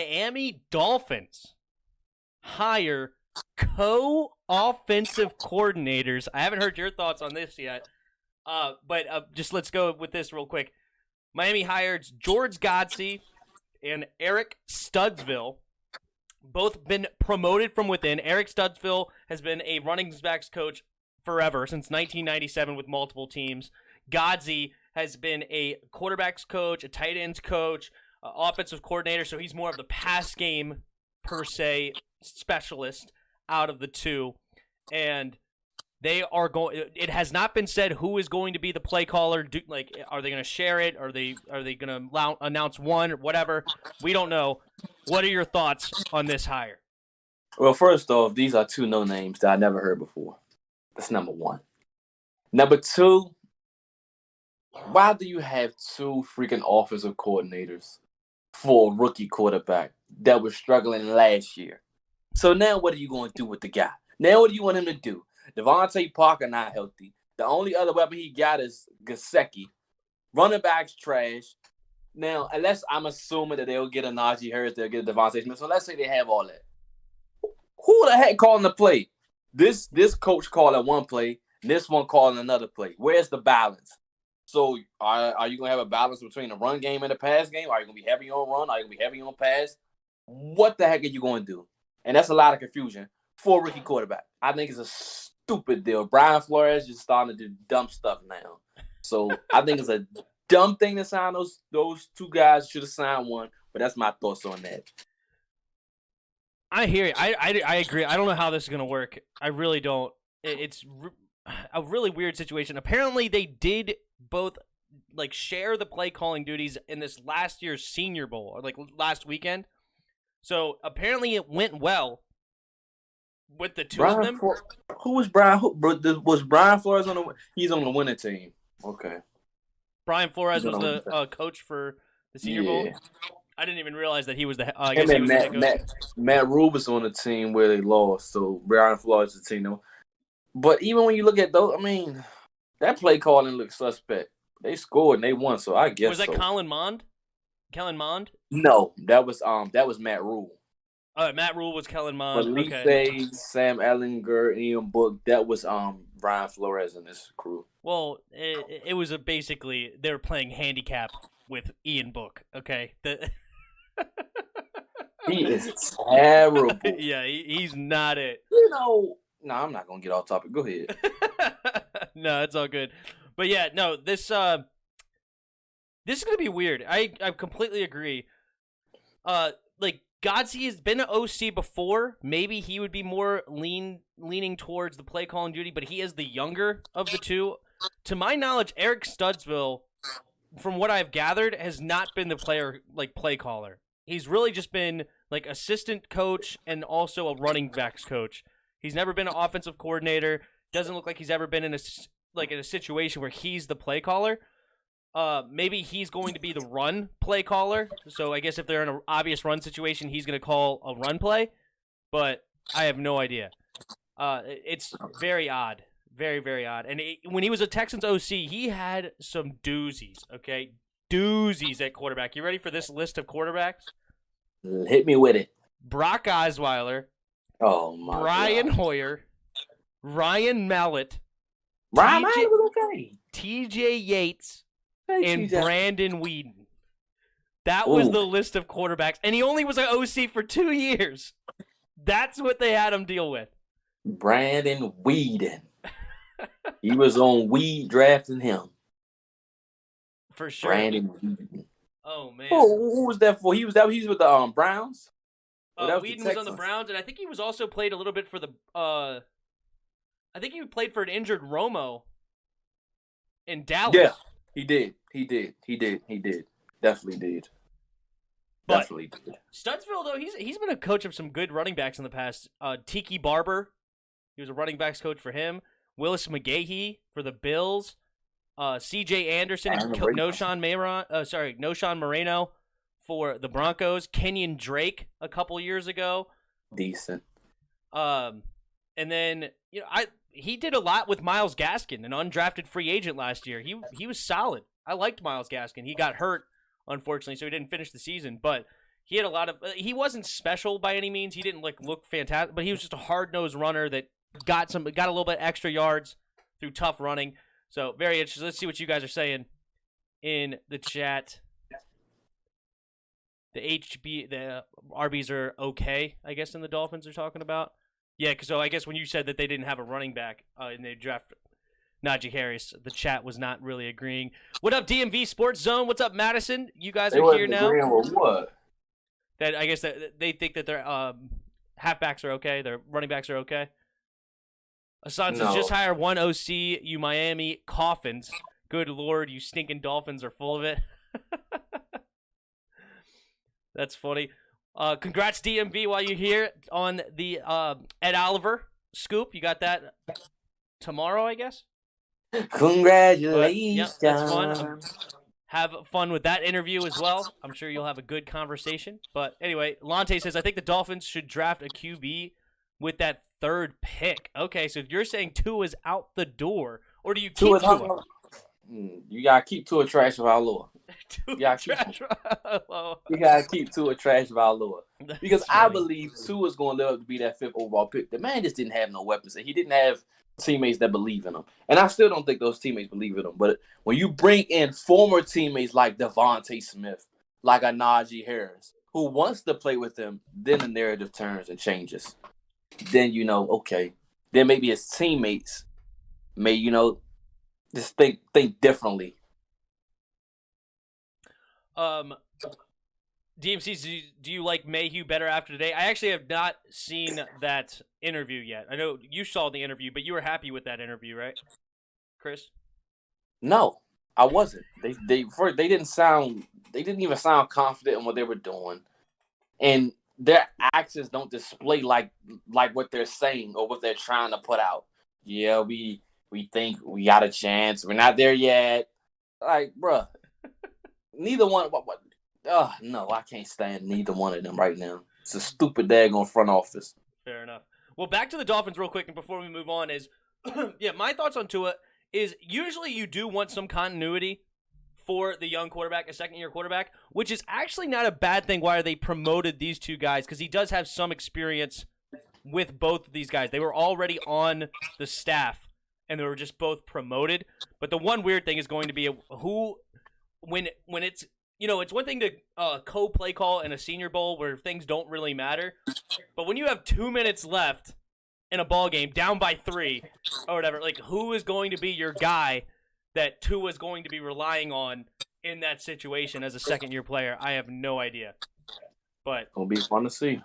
Miami Dolphins hire co-offensive coordinators. I haven't heard your thoughts on this yet, but just let's go with this real quick. Miami hires George Godsey and Eric Studsville. Both been promoted from within. Eric Studsville has been a running backs coach forever, since 1997 with multiple teams. Godsey has been a quarterbacks coach, a tight ends coach, offensive coordinator, so he's more of the pass game, per se, specialist out of the two. And they are going. It has not been said who is going to be the play caller. Are they going to share it? Are they going to announce one? Whatever. We don't know. What are your thoughts on this hire? Well, first off, these are two no names that I never heard before. That's number one. Number two, why do you have two freaking offensive coordinators for a rookie quarterback that was struggling last year? So now what are you going to do with the guy? Now what do you want him to do? Devontae Parker not healthy. The only other weapon he got is Gesicki. Running back's trash. Now, unless I'm assuming that they'll get a Najee Harris, they'll get a Devontae Smith. So let's say they have all that. Who the heck calling the play? This coach calling one play, this one calling another play. Where's the balance? So are you going to have a balance between the run game and the pass game? Are you going to be heavy on run? Are you going to be heavy on pass? What the heck are you going to do? And that's a lot of confusion for a rookie quarterback. I think it's a stupid deal. Brian Flores is starting to do dumb stuff now. So I think it's a dumb thing to sign those two guys. Should have signed one, but that's my thoughts on that. I hear you. I agree. I don't know how this is going to work. I really don't. It's a really weird situation. Apparently, they did both share the play calling duties in this last year's Senior Bowl, or last weekend. So apparently, it went well with the two of them. Who was Brian? Was Brian Flores on the? He's on the winning team. Okay. Brian Flores was the coach for the Senior Bowl. I didn't even realize that he was the. Matt Rule was on the team where they lost, so Brian Flores is the team. But even when you look at those, I mean, that play calling looks suspect. They scored and they won, so I guess. Was that Kellen Mond? Kellen Mond? No, that was Matt Rule. Matt Rule was Kellen Mond. Felipe, Sam Ellinger, Ian Book. That was Brian Flores and his crew. Well, it was basically they were playing handicap with Ian Book. Okay. He is terrible. Yeah, he's not it. No, I'm not gonna get off topic. Go ahead. No, it's all good. But yeah, no, this is gonna be weird. I completely agree. Godsey has been an OC before. Maybe he would be more leaning towards the play calling duty, but he is the younger of the two. To my knowledge, Eric Studsville, from what I've gathered, has not been the play caller. He's really just been assistant coach and also a running backs coach. He's never been an offensive coordinator. Doesn't look like he's ever been in a situation where he's the play caller. Maybe he's going to be the run play caller. So I guess if they're in an obvious run situation, he's going to call a run play. But I have no idea. It's very odd. Very, very odd. And when he was a Texans OC, he had some doozies, okay? Doozies at quarterback. You ready for this list of quarterbacks? Hit me with it. Brock Osweiler. Oh, my Brian God. Hoyer. Ryan Mallett. Ryan Mallett was okay. TJ Yates. And Brandon Whedon. That was the list of quarterbacks. And he only was an OC for 2 years. That's what they had him deal with. Brandon Whedon. He was on weed drafting him. For sure. Brandon Whedon. Oh, man. Who was that for? He was with the Browns? Whedon was on the Browns, and I think he was also played a little bit for the I think he played for an injured Romo in Dallas. Yeah, he did. Definitely did. Studsville, though, he's been a coach of some good running backs in the past. Tiki Barber, he was a running backs coach for him. Willis McGahee for the Bills. C.J. Anderson and Noshawn Moreno for the Broncos. Kenyon Drake a couple years ago. Decent. And then he did a lot with Myles Gaskin, an undrafted free agent last year. He was solid. I liked Myles Gaskin. He got hurt, unfortunately, so he didn't finish the season. But he had a lot of. He wasn't special by any means. He didn't look fantastic, but he was just a hard-nosed runner that got a little bit extra yards through tough running. So very interesting. Let's see what you guys are saying in the chat. The RBs are okay, I guess, and the Dolphins are talking about. Yeah, so I guess when you said that they didn't have a running back and they draft Najee Harris, the chat was not really agreeing. What up, DMV Sports Zone? What's up, Madison? You guys are here now. With what? That I guess that they think that their halfbacks are okay, their running backs are okay. Hassan says, just hire one OC, you Miami Coffins. Good Lord, you stinking Dolphins are full of it. That's funny. Congrats, DMV, while you're here on the Ed Oliver scoop. You got that tomorrow, I guess? Congratulations. But, that's fun. Have fun with that interview as well. I'm sure you'll have a good conversation. But anyway, Lante says, I think the Dolphins should draft a QB with that third pick. Okay, so you're saying Tua's out the door, or do you keep Tua? You gotta keep Tua trash Valor. You gotta keep Tua trash Valor. Because I believe Tua's gonna live up to be that 5th overall pick. The man just didn't have no weapons, and he didn't have teammates that believe in him. And I still don't think those teammates believe in him. But when you bring in former teammates like Devontae Smith, like a Najee Harris, who wants to play with him, then the narrative turns and changes. Then okay. Then maybe his teammates may, just think differently. DMC, do you like Mayhew better after today? I actually have not seen that interview yet. I know you saw the interview, but you were happy with that interview, right, Chris? No, I wasn't. They didn't even sound confident in what they were doing, and their actions don't display like what they're saying or what they're trying to put out. Yeah, we think we got a chance. We're not there yet. Like, bruh, neither one. No, I can't stand neither one of them right now. It's a stupid daggone front office. Fair enough. Well, back to the Dolphins real quick, and before we move on is, my thoughts on Tua is usually you do want some continuity for the young quarterback, a second-year quarterback, which is actually not a bad thing why they promoted these two guys, because he does have some experience with both of these guys. They were already on the staff, and they were just both promoted. But the one weird thing is going to be when it's, it's one thing to co-play call in a Senior Bowl where things don't really matter. But when you have 2 minutes left in a ball game, down by 3 or whatever, who is going to be your guy that Tua is going to be relying on in that situation as a second-year player? I have no idea. But it'll be fun to see.